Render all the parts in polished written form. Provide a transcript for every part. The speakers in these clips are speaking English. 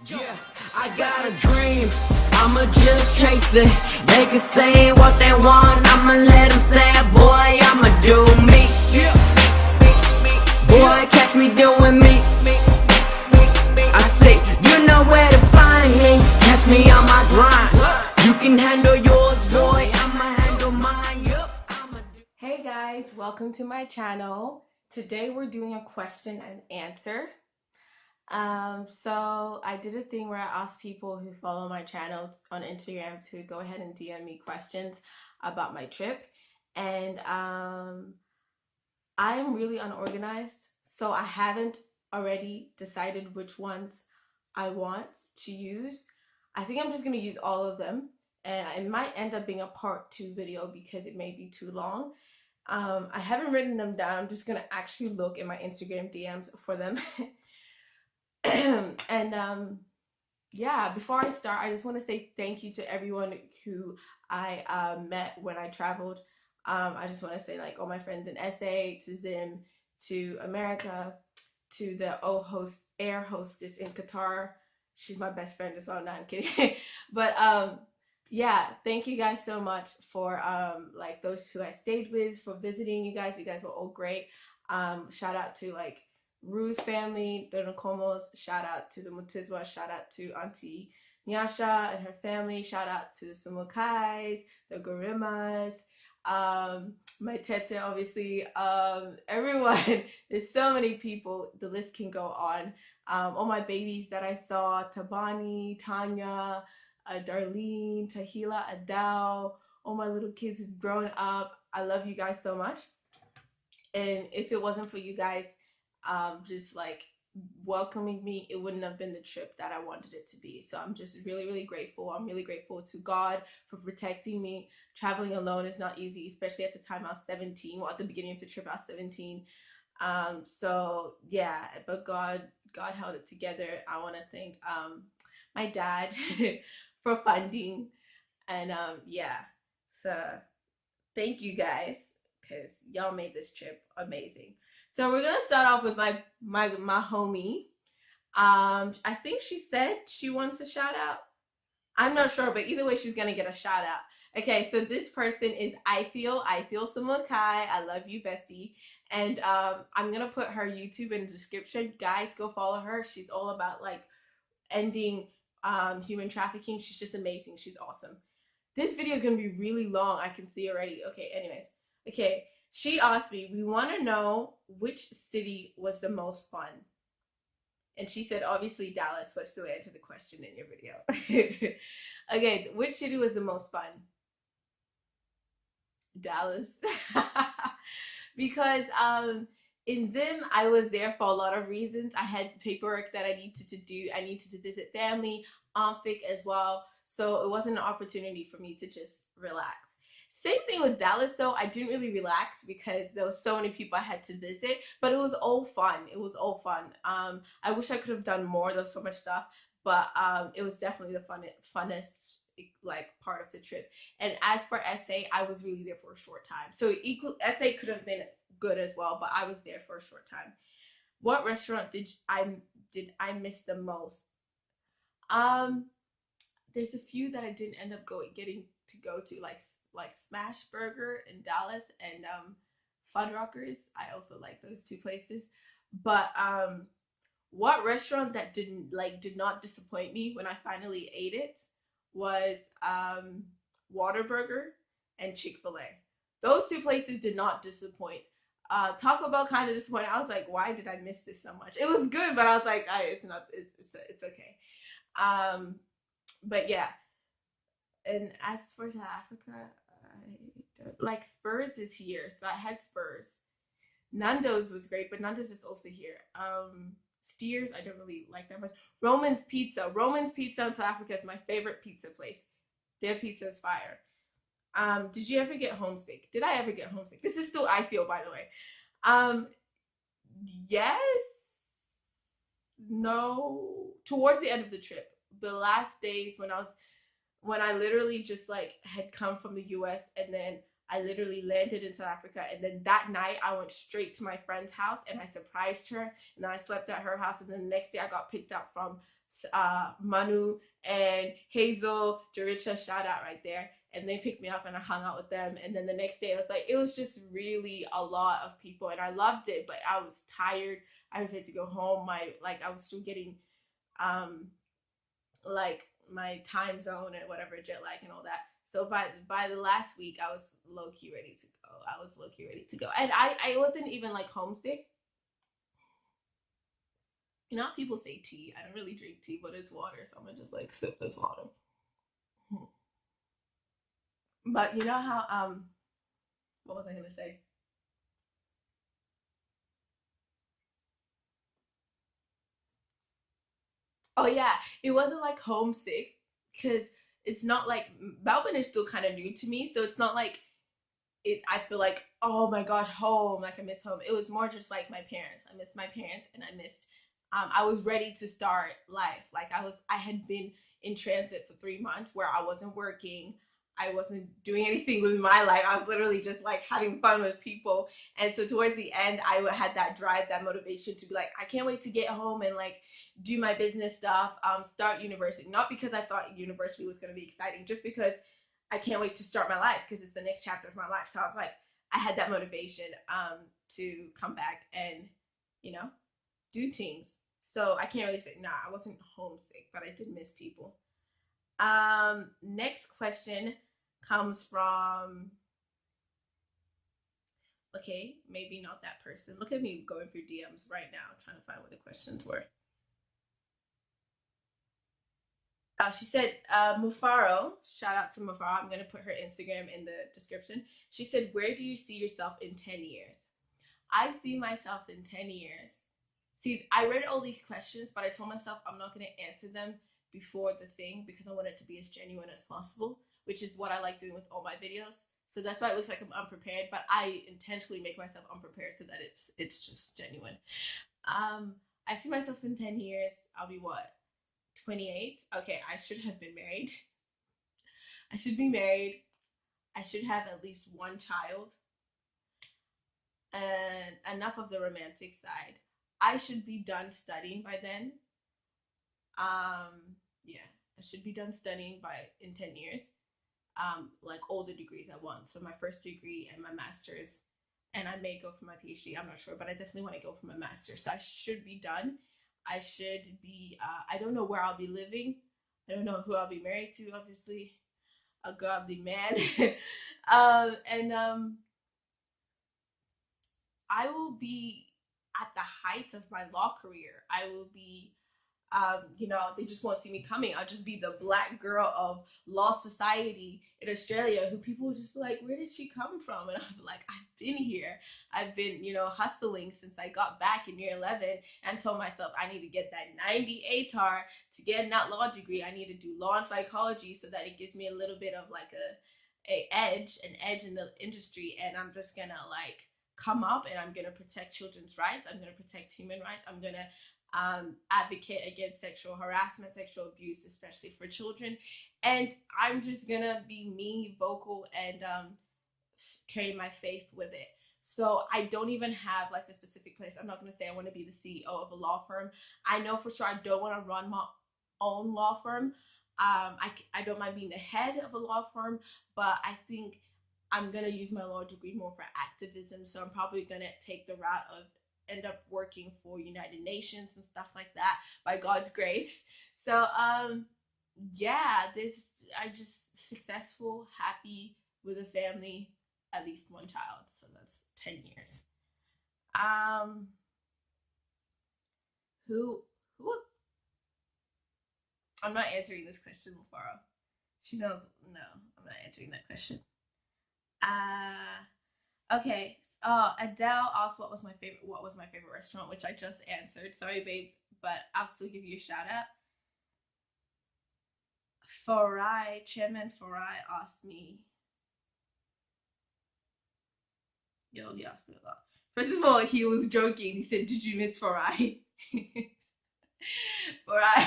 Yeah, I got a dream, I'ma just chase it. They can say what they want, I'ma let them say it. Boy, I'ma do me. Boy, catch me doing me. I say, you know where to find me. Catch me on my grind. You can handle yours, boy, I'ma handle mine. Yup, Hey guys, welcome to my channel. Today we're doing a question and answer. So I did a thing where I asked people who follow my channel on Instagram to go ahead and DM me questions about my trip. And I am really unorganized, so I haven't already decided which ones I want to use. I think I'm just going to use all of them, and it might end up being a part 2 video because it may be too long. I haven't written them down. I'm just going to actually look in my Instagram DMs for them. And yeah, before I start, I just want to say thank you to everyone who I met when I traveled. I just want to say, like, all my friends in SA, to Zim, to America, to the air hostess in Qatar. She's my best friend as well. No, I'm kidding. But yeah, thank you guys so much for like those who I stayed with, for visiting you guys. You guys were all great. Shout out to like Rue's family, the Nkomos. Shout out to the Mutizwa. Shout out to Auntie Nyasha and her family. Shout out to the Simukais, the Gorimas, my tete, obviously, everyone. There's so many people. The list can go on. All my babies that I saw: Tabani, Tanya, Darlene, Tahila, Adele. All my little kids who've grown up. I love you guys so much. And if it wasn't for you guys, just like welcoming me, it wouldn't have been the trip that I wanted it to be. So I'm just really, really grateful. I'm really grateful to God for protecting me. Traveling alone is not easy, especially at the time I was 17. Well, at the beginning of the trip, I was 17. So yeah, but God held it together. I want to thank my dad for funding, and yeah. So thank you guys, because y'all made this trip amazing. So we're gonna start off with my homie. I think she said she wants a shout out. I'm not sure, but either way, she's gonna get a shout out. Okay, so this person is Itheiel. Itheiel Simukai. I love you, bestie. And I'm gonna put her YouTube in the description. Guys, go follow her. She's all about like ending human trafficking. She's just amazing. She's awesome. This video is going to be really long. I can see already. Okay, anyways. Okay, she asked me, we want to know which city was the most fun. And she said, obviously, Dallas was to answer the question in your video. Okay, which city was the most fun? Dallas. Because in Zim, I was there for a lot of reasons. I had paperwork that I needed to do. I needed to visit family, Amphik as well. So it wasn't an opportunity for me to just relax. Same thing with Dallas, though. I didn't really relax because there was so many people I had to visit, but it was all fun. It was all fun. I wish I could have done more. There was so much stuff, but it was definitely the funnest like part of the trip. And as for SA, I was really there for a short time. So SA could have been good as well, but I was there for a short time. What restaurant did I miss the most? There's a few that I didn't end up getting to go to, like Smash Burger in Dallas and Fuddruckers. I also like those two places. But what restaurant that did not disappoint me when I finally ate it was Whataburger and Chick-fil-A. Those two places did not disappoint. Taco Bell kind of disappointed. I was like, why did I miss this so much? It was good, but I was like, it's okay. Um, but yeah. And as for South Africa, I don't, like, Spurs is here, so I had Spurs. Nando's was great, but Nando's is also here. Steers, I don't really like that much. Roman's Pizza. Roman's Pizza in South Africa is my favorite pizza place. Their pizza is fire. Did you ever get homesick? Did I ever get homesick? This is still Itheiel, by the way. Um, yes, no. Towards the end of the trip, the last days when I literally just like had come from the US, and then I literally landed in South Africa, and then that night I went straight to my friend's house and I surprised her, and then I slept at her house, and then the next day I got picked up from Manu and Hazel, Jaricha, shout out right there. And they picked me up and I hung out with them. And then the next day, it was just really a lot of people, and I loved it, but I was tired. I was ready to go home. I was still getting like my time zone and whatever, jet lag and all that. So by the last week, I was low key ready to go. And I wasn't even like homesick. You know, people say tea. I don't really drink tea, but it's water, so I'm gonna just like sip this water. But you know how what was I gonna say? Oh yeah, it wasn't like homesick because it's not like Melbourne is still kind of new to me, so it's not like I feel like, oh my gosh, home, like I miss home. It was more just like my parents. I missed my parents, and I missed I was ready to start life. I had been in transit for 3 months where I wasn't working. I wasn't doing anything with my life. I was literally just like having fun with people. And so towards the end, I had that drive, that motivation to be like, I can't wait to get home and like do my business stuff, start university. Not because I thought university was going to be exciting, just because I can't wait to start my life because it's the next chapter of my life. So I was like, I had that motivation to come back and, you know, do things. So I can't really say, nah, I wasn't homesick, but I did miss people. Next question comes from, okay, maybe not that person. Look at me going through DMs right now, trying to find what the questions were. She said, Mufaro, shout out to Mufaro. I'm going to put her Instagram in the description. She said, where do you see yourself in 10 years? I see myself in 10 years. See, I read all these questions, but I told myself I'm not going to answer them before the thing because I want it to be as genuine as possible, which is what I like doing with all my videos. So that's why it looks like I'm unprepared, but I intentionally make myself unprepared so that it's just genuine. I see myself in 10 years. I'll be what? 28. Okay, I should have been married. I should be married. I should have at least one child and enough of the romantic side. I should be done studying by then. Yeah, I should be done studying by in 10 years. Like all the degrees I want. So my first degree and my master's, and I may go for my PhD. I'm not sure, but I definitely want to go for my master's. So I should be done. I should be. I don't know where I'll be living. I don't know who I'll be married to. Obviously, a godly man. And I will be at the height of my law career. I will be they just won't see me coming. I'll just be the black girl of law society in Australia who people will just be like, where did she come from? And I'll be like, I've been here. I've been, hustling since I got back in year 11 and told myself I need to get that 90 ATAR to get that law degree. I need to do law and psychology so that it gives me a little bit of like an edge in the industry. And I'm just gonna like come up and I'm gonna protect children's rights. I'm gonna protect human rights. I'm gonna advocate against sexual harassment, sexual abuse, especially for children. And I'm just gonna be me, vocal, and carry my faith with it. So I don't even have like a specific place. I'm not gonna say I want to be the CEO of a law firm. I know for sure I don't want to run my own law firm. I don't mind being the head of a law firm, but I think I'm gonna use my law degree more for activism. So I'm probably gonna take the route of end up working for United Nations and stuff like that by God's grace. So yeah, this I just successful, happy with a family, at least one child. So that's 10 years. Um who was I'm not answering this question, Mufaro. She knows no, I'm not answering that question. Okay. Adele asked what was my favorite restaurant, which I just answered. Sorry, babes, but I'll still give you a shout out. Farai, Chairman Farai asked me, yo, he asked me a lot. First of all, he was joking. He said, did you miss Farai? Farai,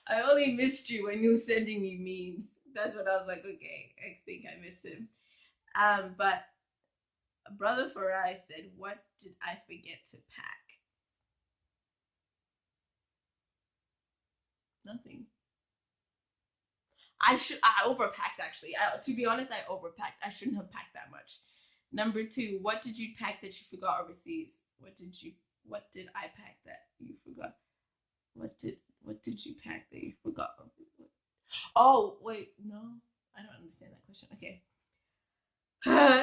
I only missed you when you were sending me memes. That's when I was like, okay, I think I missed him. But Brother Farai said, what did I forget to pack? Nothing. I overpacked actually. To be honest, I overpacked. I shouldn't have packed that much. Number two, what did you pack that you forgot overseas? What did I pack that you forgot? What did you pack that you forgot? Oh, wait, no. I don't understand that question. Okay.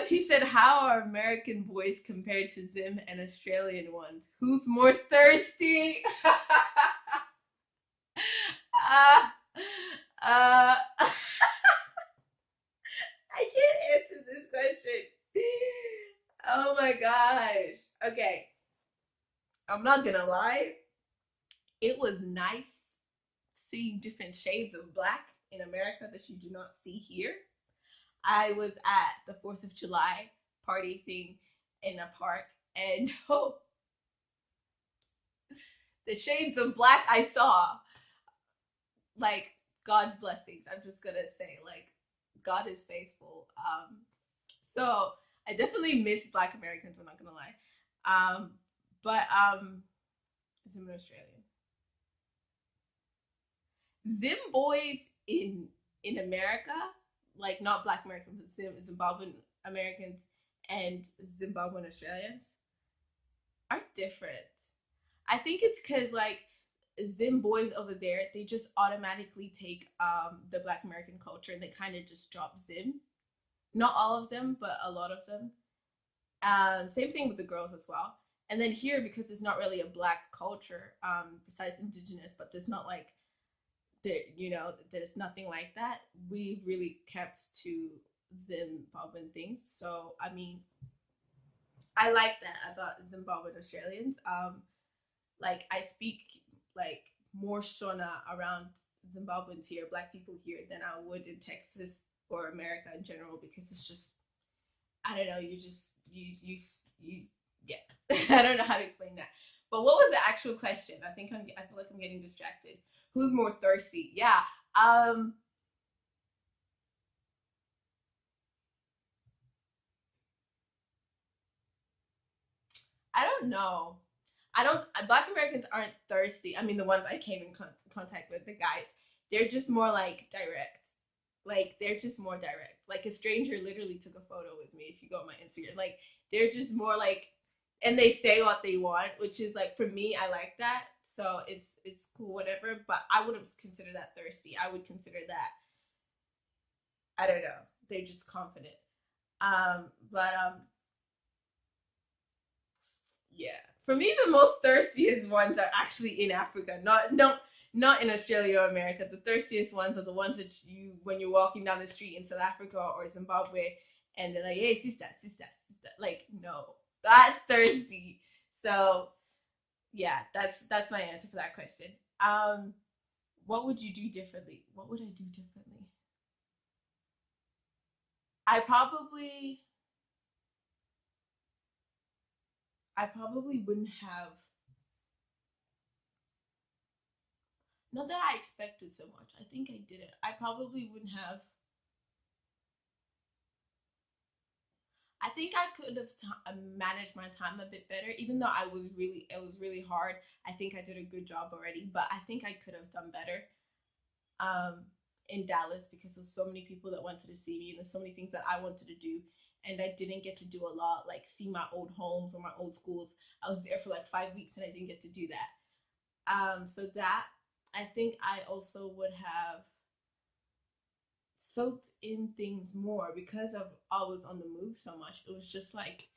He said, how are American boys compared to Zim and Australian ones? Who's more thirsty? uh, uh, I can't answer this question. Oh my gosh. Okay. I'm not gonna lie. It was nice seeing different shades of black in America that you do not see here. I was at the 4th of July party thing in a park, and oh, the shades of black I saw, like God's blessings. I'm just gonna say, like, God is faithful. So I definitely miss Black Americans. I'm not gonna lie. But Zim Australian. Zim boys in America, like not Black Americans, but Zimbabwean Americans and Zimbabwean Australians are different. I think it's because like Zim boys over there, they just automatically take the Black American culture and they kind of just drop Zim. Not all of them, but a lot of them. Same thing with the girls as well. And then here, because it's not really a Black culture, besides Indigenous, but there's not like there's nothing like that. We really kept to Zimbabwean things. So I mean, I like that about Zimbabwean Australians. Like I speak like more Shona around Zimbabweans here, Black people here, than I would in Texas or America in general, because it's just I don't know. You just you yeah. I don't know how to explain that. But what was the actual question? I feel like I'm getting distracted. Who's more thirsty? Yeah. Um. I don't know. I don't. Black Americans aren't thirsty. I mean, the ones I came in contact with, the guys, they're just more like direct. Like they're just more direct. Like a stranger literally took a photo with me. If you go on my Instagram, like they're just more like, and they say what they want, which is like for me, I like that. So it's cool, whatever. But I wouldn't consider that thirsty. I would consider that I don't know. They're just confident. But yeah, for me, the most thirstiest ones are actually in Africa, not in Australia or America. The thirstiest ones are the ones that you when you're walking down the street in South Africa or Zimbabwe, and they're like, "Hey, sister, sister, sister." Like, no, that's thirsty. So yeah, that's my answer for that question. Um, what would you do differently? What would I do differently? I probably I probably wouldn't have. Not that I expected so much. I think I did it. I probably wouldn't have. I think I could have managed my time a bit better, even though it was really hard. I think I did a good job already, but I think I could have done better um, in Dallas because there's so many people that wanted to see me, and there's so many things that I wanted to do, and I didn't get to do a lot, like see my old homes or my old schools. I was there for like 5 weeks, and I didn't get to do that. So that I think I also would have soaked in things more because of I was on the move so much. It was just like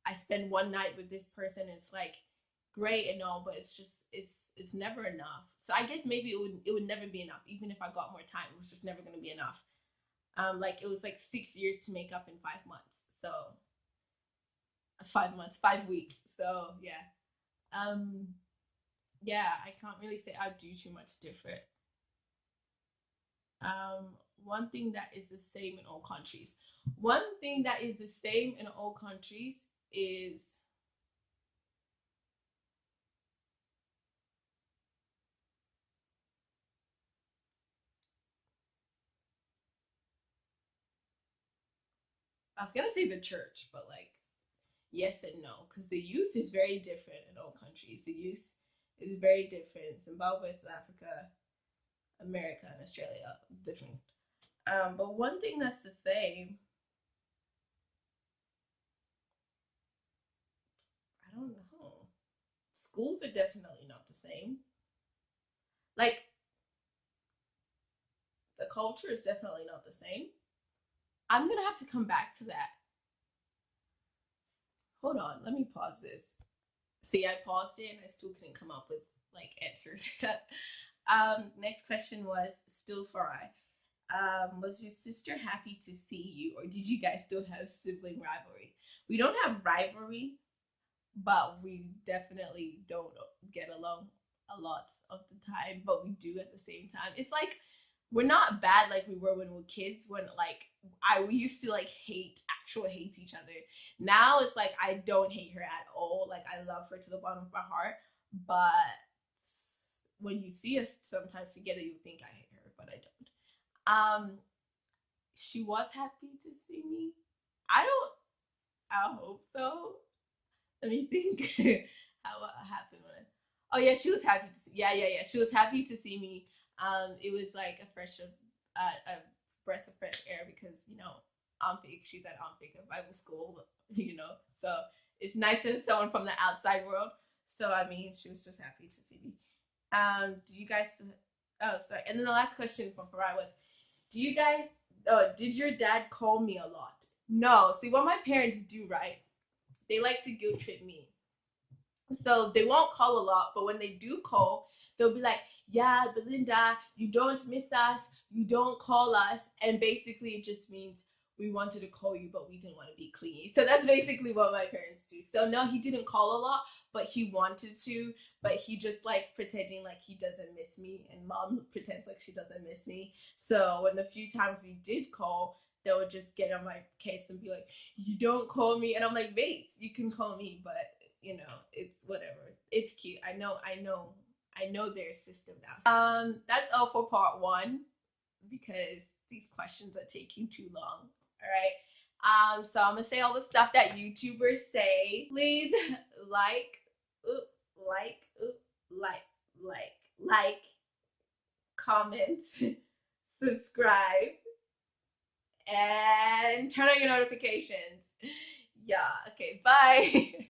I spend one night with this person. It's like great and all, but it's never enough. So I guess maybe it would never be enough. Even if I got more time, it was just never gonna be enough. Like it was like 6 years to make up in 5 months. So 5 months, 5 weeks. So yeah. Um yeah, I can't really say I do too much different. One thing that is the same in all countries. One thing that is the same in all countries is I was gonna say the church, but like yes and no, because the youth is very different in all countries. The youth is very different. Zimbabwe, South Africa, America and Australia different. But one thing that's the same, I don't know. Schools are definitely not the same. Like the culture is definitely not the same. I'm gonna have to come back to that. Hold on, let me pause this. See, I paused it and I still couldn't come up with like answers. Next question was still Farai. Was your sister happy to see you, or did you guys still have sibling rivalry? We don't have rivalry, but we definitely don't get along a lot of the time, but we do at the same time. It's like we're not bad like we were when we were kids, when like we used to like hate each other. Now it's like I don't hate her at all. Like I love her to the bottom of my heart, but when you see us sometimes together you think I hate her, but I don't. She was happy to see me. I hope so. Let me think. How happened when? Oh yeah, she was happy to see. Yeah. She was happy to see me. It was like a breath of fresh air because she's at Amphik, a Bible school, So it's nice to someone from the outside world. So I mean, she was just happy to see me. Do you guys? Oh, sorry. And then the last question from Farai was, do you guys? Did your dad call me a lot? No. See, what my parents do, right? They like to guilt trip me. So they won't call a lot, but when they do call, they'll be like, "Yeah, Belinda, you don't miss us, you don't call us," and basically it just means we wanted to call you, but we didn't want to be clingy. So that's basically what my parents do. So no, he didn't call a lot, but he wanted to, but he just likes pretending like he doesn't miss me, and mom pretends like she doesn't miss me. So when the few times we did call, they would just get on my case and be like, "You don't call me," and I'm like, "Mates, you can call me, but." It's whatever. It's cute. I know their system now. That's all for part one because these questions are taking too long. All right. So I'm gonna say all the stuff that YouTubers say. Please like, oop, like, oop, like, comment, subscribe, and turn on your notifications. Yeah. Okay. Bye.